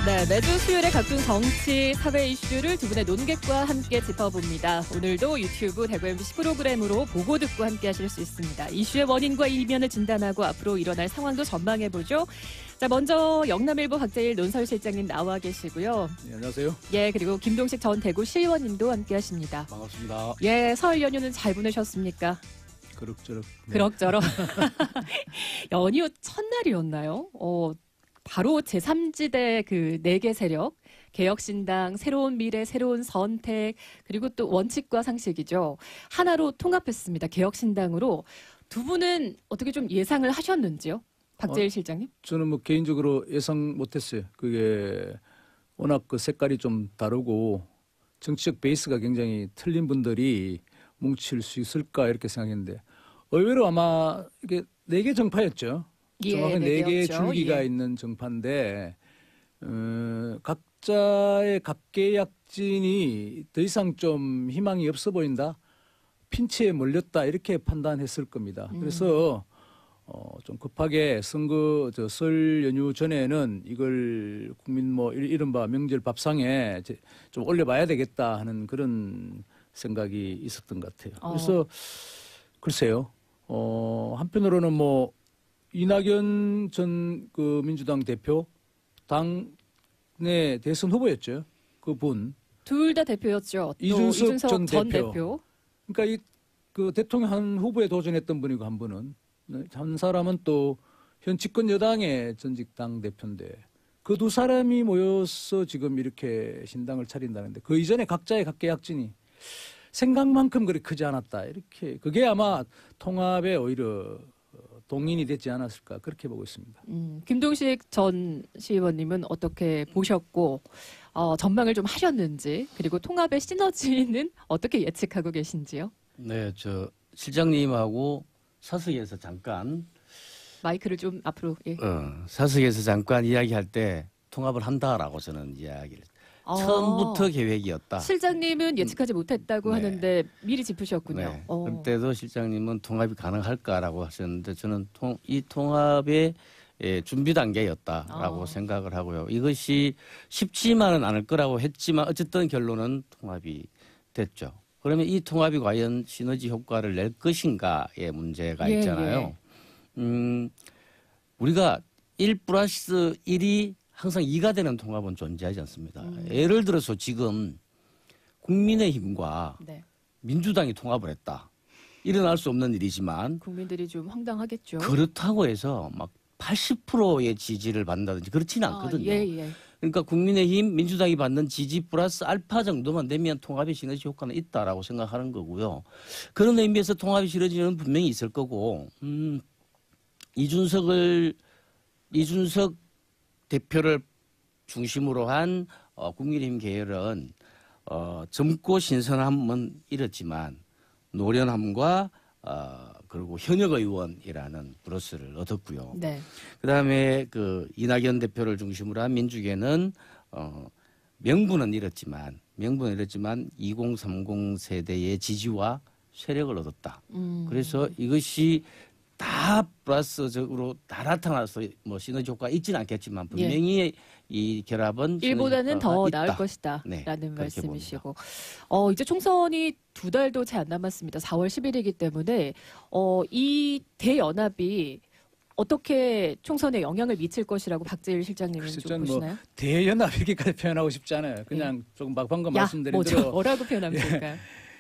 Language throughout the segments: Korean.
네, 매주 수요일에 각종 정치, 사회 이슈를 두 분의 논객과 함께 짚어봅니다. 오늘도 유튜브 대구 MBC 프로그램으로 보고 듣고 함께 하실 수 있습니다. 이슈의 원인과 이면을 진단하고 앞으로 일어날 상황도 전망해보죠. 자, 먼저 영남일보 박재일 논설실장님 나와 계시고요. 네, 안녕하세요. 예, 그리고 김동식 전 대구시의원님도 함께 하십니다. 반갑습니다. 예, 설 연휴는 잘 보내셨습니까? 그럭저럭. 네. 그럭저럭. 연휴 첫날이었나요? 바로 제3지대 그 4개 세력, 개혁신당, 새로운 미래, 새로운 선택, 그리고 또 원칙과 상식이죠. 하나로 통합했습니다. 개혁신당으로. 두 분은 어떻게 좀 예상을 하셨는지요? 박재일 실장님? 저는 뭐 개인적으로 예상 못했어요. 그게 워낙 그 색깔이 좀 다르고 정치적 베이스가 굉장히 틀린 분들이 뭉칠 수 있을까 이렇게 생각했는데 의외로 아마 이게 4개 정파였죠. 정확히 4개의 줄기가 있는 정파인데 각자의 각계약진이 더 이상 좀 희망이 없어 보인다. 핀치에 몰렸다 이렇게 판단했을 겁니다. 그래서 좀 급하게 선거 설 연휴 전에는 이걸 국민 뭐 이른바 명절 밥상에 좀 올려봐야 되겠다 하는 그런 생각이 있었던 것 같아요. 그래서 글쎄요. 한편으로는 뭐 이낙연 전 그 민주당 대표 당내 대선 후보였죠. 그분 둘 다 대표였죠. 이준석 전 대표. 그러니까 이 그 대통령 한 후보에 도전했던 분이고 한 분은 한 사람은 또 현 집권 여당의 전직 당 대표인데 그 두 사람이 모여서 지금 이렇게 신당을 차린다는데 그 이전에 각자의 각계약진이 생각만큼 그리 크지 않았다. 이렇게 그게 아마 통합에 오히려 동인이 되지 않았을까 그렇게 보고 있습니다. 김동식 전 시의원님은 어떻게 보셨고 전망을 좀 하셨는지 그리고 통합의 시너지는 어떻게 예측하고 계신지요? 네, 저 실장님하고 사석에서 잠깐 마이크를 좀 앞으로. 예. 사석에서 잠깐 이야기할 때 통합을 한다라고 저는 이야기를 처음부터 계획이었다. 실장님은 예측하지 못했다고 네. 하는데 미리 짚으셨군요. 네. 그때도 실장님은 통합이 가능할까라고 하셨는데 저는 이 통합의 준비 단계였다라고 생각을 하고요. 이것이 쉽지만은 않을 거라고 했지만 어쨌든 결론은 통합이 됐죠. 그러면 이 통합이 과연 시너지 효과를 낼 것인가의 문제가 있잖아요. 우리가 1+1이 항상 2가 되는 통합은 존재하지 않습니다. 예를 들어서 지금 국민의힘과 민주당이 통합을 했다. 일어날 수 없는 일이지만 국민들이 좀 황당하겠죠. 그렇다고 해서 막 80%의 지지를 받는다든지 그렇지는 않거든요. 그러니까 국민의힘, 민주당이 받는 지지 플러스 알파 정도만 되면 통합의 시너지 효과는 있다라고 생각하는 거고요. 그런 의미에서 통합의 시너지는 분명히 있을 거고 이준석 대표를 중심으로 한 국민의힘 계열은 젊고 신선함은 이렇지만 노련함과 그리고 현역 의원이라는 브러스를 얻었고요. 네. 그다음에 그 이낙연 대표를 중심으로 한 민주계는 명분은 이렇지만 2030 세대의 지지와 세력을 얻었다. 그래서 이것이 다 플러스적으로 다 나타나서 뭐 시너지 효과가 있지는 않겠지만 분명히 이 결합은 일보다는 더 있다. 나을 것이다 라는 말씀이시고 이제 총선이 2달도 채 안 남았습니다. 4월 10일이기 때문에 이 대연합이 어떻게 총선에 영향을 미칠 것이라고 박재일 실장님은 좀 보시나요? 뭐 대연합 이렇게까지 표현하고 싶지 않아요. 그냥 조금 방금 말씀드린 대로 뭐라고 표현하면 좋을까요?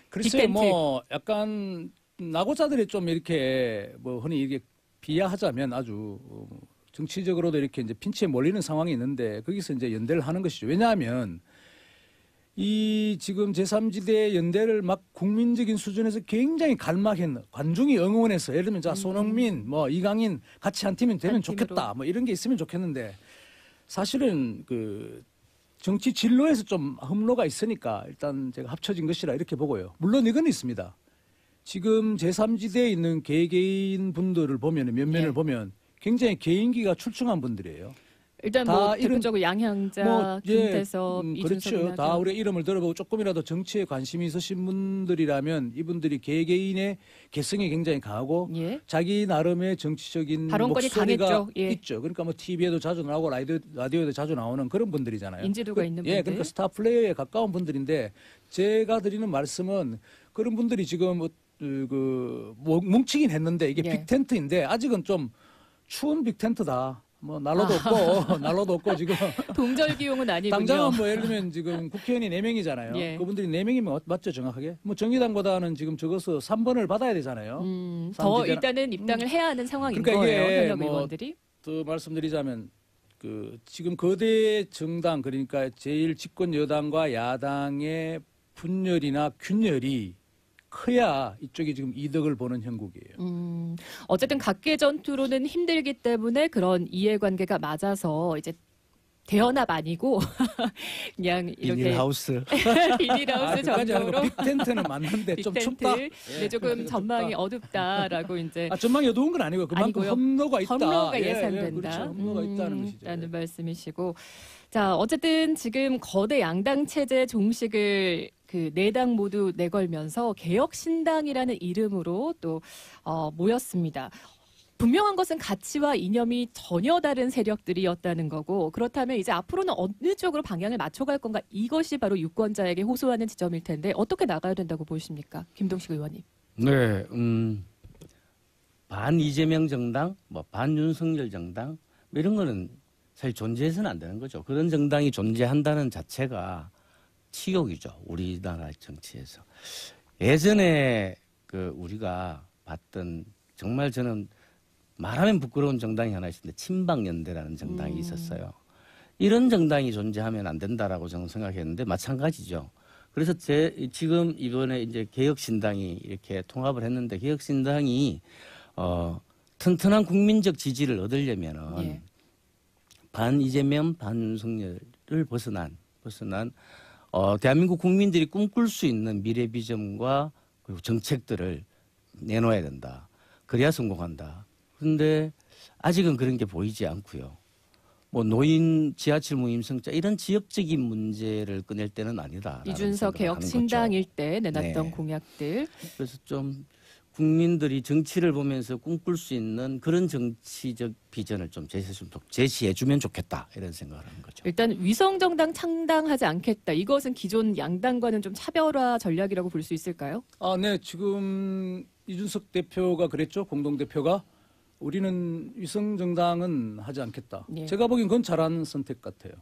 글쎄요. 뭐 약간 낙오자들이 좀 이렇게 뭐 흔히 이렇게 비하하자면 아주 정치적으로도 이렇게 이제 핀치에 몰리는 상황이 있는데 거기서 이제 연대를 하는 것이죠. 왜냐하면 이 지금 제3지대 연대를 막 국민적인 수준에서 굉장히 갈망했는 관중이 응원해서 예를 들면 자 손흥민 뭐 이강인 같이 한 팀이 되면 좋겠다 뭐 이런 게 있으면 좋겠는데 사실은 그 정치 진로에서 좀 흠로가 있으니까 일단 제가 합쳐진 것이라 이렇게 보고요. 물론 이건 있습니다. 지금 제3지대에 있는 개개인 분들을 보면 면면을 보면 굉장히 개인기가 출중한 분들이에요. 일단 다 뭐 이름- 대표적으로 양향자, 뭐, 예, 김태섭, 이준석, 그렇죠. 다 이낙연. 우리 이름을 들어보고 조금이라도 정치에 관심이 있으신 분들이라면 이분들이 개개인의 개성이 굉장히 강하고 예. 자기 나름의 정치적인 발언권이 목소리가 강했죠. 예. 있죠. 그러니까 뭐 TV에도 자주 나오고 라디오에도 자주 나오는 그런 분들이잖아요. 인지도가 있는 예, 분들. 그러니까 스타 플레이어에 가까운 분들인데 제가 드리는 말씀은 그런 분들이 지금 뭉치긴 했는데 이게 예. 빅텐트인데 아직은 좀 추운 빅텐트다. 뭐 난로도 없고 난로도 없고 지금 동절 기용은 아니군요. 당장은 뭐 예를 들면 지금 국회의원이 4명이잖아요. 예. 그분들이 4명이면 맞죠 정확하게? 뭐 정의당보다는 지금 적어서 3번을 받아야 되잖아요. 더 삼지대나- 일단은 입당을 해야 하는 상황인 그러니까 이게 거예요. 현역 뭐 의원들이. 또 말씀드리자면 지금 거대 정당 그러니까 제일 집권 여당과 야당의 분열이나 균열이 커야 이쪽이 지금 이득을 보는 형국이에요. 어쨌든 각계 전투로는 힘들기 때문에 그런 이해관계가 맞아서 이제 대연합 아니고 그냥 이렇게 비닐하우스. 비닐하우스 그까지 하는 정도로 거 빅텐트는 맞는데 좀 빅텐트. 춥다. 네, 조금 전망이 어둡다라고 이제 전망이 어두운 건 아니고요. 그만큼 아니고요. 험로가 있다. 험로가 예, 예상된다. 그렇죠. 험로가 있다는 것이죠. 라는 말씀이시고. 자, 어쨌든 지금 거대 양당 체제 종식을 그 네 당 모두 내걸면서 개혁신당이라는 이름으로 또 모였습니다. 분명한 것은 가치와 이념이 전혀 다른 세력들이었다는 거고 그렇다면 이제 앞으로는 어느 쪽으로 방향을 맞춰갈 건가 이것이 바로 유권자에게 호소하는 지점일 텐데 어떻게 나가야 된다고 보십니까? 김동식 의원님. 네, 반 이재명 정당, 뭐 반 윤석열 정당 뭐 이런 거는 사실 존재해서는 안 되는 거죠. 그런 정당이 존재한다는 자체가 치욕이죠. 우리나라 정치에서. 예전에 우리가 봤던 정말 저는 말하면 부끄러운 정당이 하나 있었는데 친박연대라는 정당이 있었어요. 이런 정당이 존재하면 안 된다라고 저는 생각했는데 마찬가지죠. 그래서 지금 이번에 이제 개혁신당이 이렇게 통합을 했는데 개혁신당이 튼튼한 국민적 지지를 얻으려면은 예. 반 이재명, 반 윤석열을 벗어난 대한민국 국민들이 꿈꿀 수 있는 미래 비전과 그리고 정책들을 내놓아야 된다. 그래야 성공한다. 그런데 아직은 그런 게 보이지 않고요. 뭐 노인 지하철 무임승차 이런 지역적인 문제를 꺼낼 때는 아니다. 이준석 개혁신당일 때 내놨던 네. 공약들. 그래서 좀 국민들이 정치를 보면서 꿈꿀 수 있는 그런 정치적 비전을 좀 제시해주면 좋겠다 이런 생각을 하는 거죠. 일단 위성정당 창당하지 않겠다. 이것은 기존 양당과는 좀 차별화 전략이라고 볼 수 있을까요? 네. 지금 이준석 대표가 그랬죠. 공동대표가. 우리는 위성정당은 하지 않겠다. 예. 제가 보기엔 그건 잘한 선택 같아요.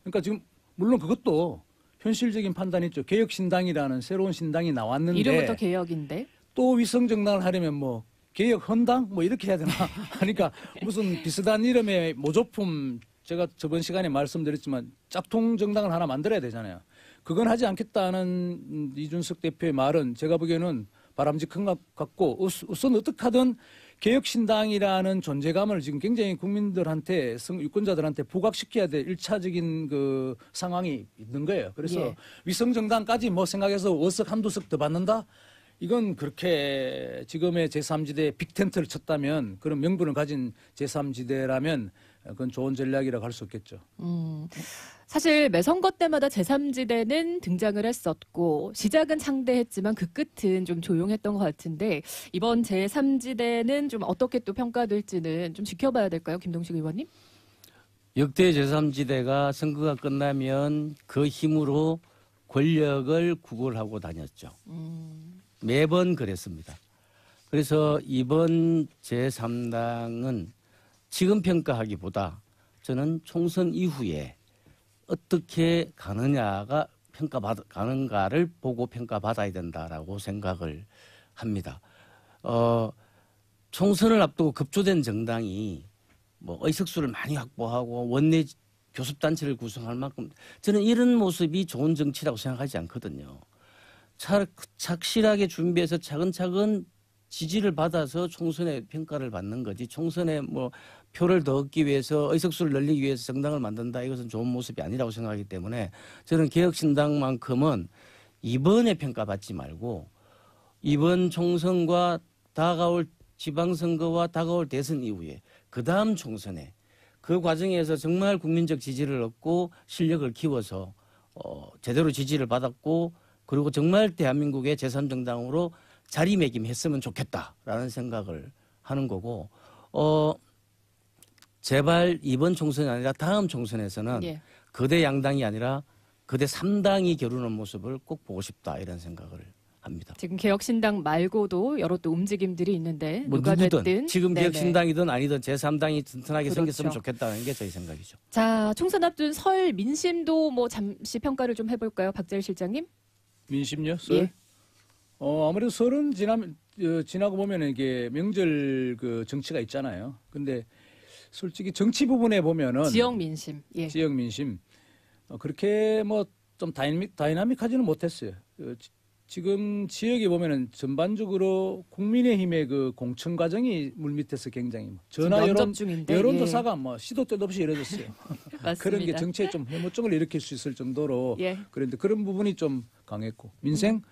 그러니까 지금 물론 그것도 현실적인 판단이 있죠. 개혁신당이라는 새로운 신당이 나왔는데 이름부터 개혁인데. 또 위성정당을 하려면 뭐 개혁헌당 뭐 이렇게 해야 되나 하니까 무슨 비슷한 이름의 모조품 제가 저번 시간에 말씀드렸지만 짝퉁 정당을 하나 만들어야 되잖아요. 그건 하지 않겠다는 이준석 대표의 말은 제가 보기에는 바람직한 것 같고 우선 어떻게 하든 개혁신당이라는 존재감을 지금 굉장히 국민들한테 유권자들한테 부각시켜야 될 1차적인 그 상황이 있는 거예요. 그래서 예. 위성정당까지 뭐 생각해서 워석 한두 석 더 받는다? 이건 그렇게 지금의 제3지대에 빅텐트를 쳤다면 그런 명분을 가진 제3지대라면 그건 좋은 전략이라고 할 수 없겠죠. 사실 매 선거 때마다 제3지대는 등장을 했었고 시작은 창대했지만 그 끝은 좀 조용했던 것 같은데 이번 제3지대는 좀 어떻게 또 평가될지는 좀 지켜봐야 될까요? 김동식 의원님? 역대 제3지대가 선거가 끝나면 그 힘으로 권력을 구걸하고 다녔죠. 매번 그랬습니다. 그래서 이번 제3당은 지금 평가하기보다 저는 총선 이후에 어떻게 가는가를 보고 평가받아야 된다라고 생각을 합니다. 총선을 앞두고 급조된 정당이 뭐 의석수를 많이 확보하고 원내 교섭단체를 구성할 만큼 저는 이런 모습이 좋은 정치라고 생각하지 않거든요. 착실하게 준비해서 차근차근 지지를 받아서 총선에 평가를 받는 거지 총선에 뭐 표를 더 얻기 위해서 의석수를 늘리기 위해서 정당을 만든다 이것은 좋은 모습이 아니라고 생각하기 때문에 저는 개혁신당만큼은 이번에 평가받지 말고 이번 총선과 다가올 지방선거와 다가올 대선 이후에 그다음 총선에 그 과정에서 정말 국민적 지지를 얻고 실력을 키워서 제대로 지지를 받았고 그리고 정말 대한민국의 제3정당으로 자리매김했으면 좋겠다라는 생각을 하는 거고 제발 이번 총선이 아니라 다음 총선에서는 예. 거대 양당이 아니라 거대 3당이 겨루는 모습을 꼭 보고 싶다 이런 생각을 합니다. 지금 개혁신당 말고도 여러 또 움직임들이 있는데 뭐 누가 누구든 됐든 지금 네네. 개혁신당이든 아니든 제3당이 튼튼하게 그렇죠. 생겼으면 좋겠다는 게 저희 생각이죠. 자, 총선 앞둔 설 민심도 뭐 잠시 평가를 좀 해볼까요, 박재일 실장님? 민심요? 설? 예. 아무래도 설은 지나고 보면 이게 명절 그 정치가 있잖아요. 근데 솔직히 정치 부분에 보면은 지역 민심. 예. 지역 민심 그렇게 뭐 좀 다이나믹하지는 못했어요. 지금 지역에 보면은 전반적으로 국민의힘의 그 공천 과정이 물밑에서 굉장히 전화 면접 여론 중인데, 여론조사가 뭐 시도 때도 없이 이루어졌어요. 맞습니다. 그런 게 정치에 좀 해모증을 일으킬 수 있을 정도로 예. 그런데 그런 부분이 좀 강했고 민생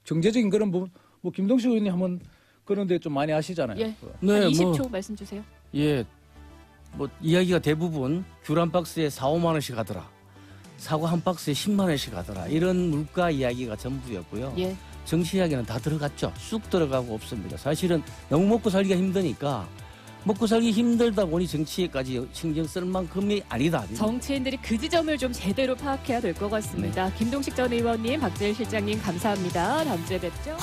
경제적인 그런 부분 뭐 김동식 의원님 한번 그런데 좀 많이 아시잖아요. 예. 네, 한 20초 말씀 주세요. 예, 뭐 이야기가 대부분 귤 한 박스에 4-5만 원씩 하더라. 사과 한 박스에 10만 원씩 하더라. 이런 물가 이야기가 전부였고요. 예. 정치 이야기는 다 들어갔죠. 쑥 들어가고 없습니다. 사실은 너무 먹고 살기가 힘드니까 먹고 살기 힘들다 보니 정치에까지 신경 쓸 만큼이 아니다. 정치인들이 그 지점을 좀 제대로 파악해야 될 것 같습니다. 김동식 전 의원님, 박재일 실장님 감사합니다. 다음 주에 뵙죠.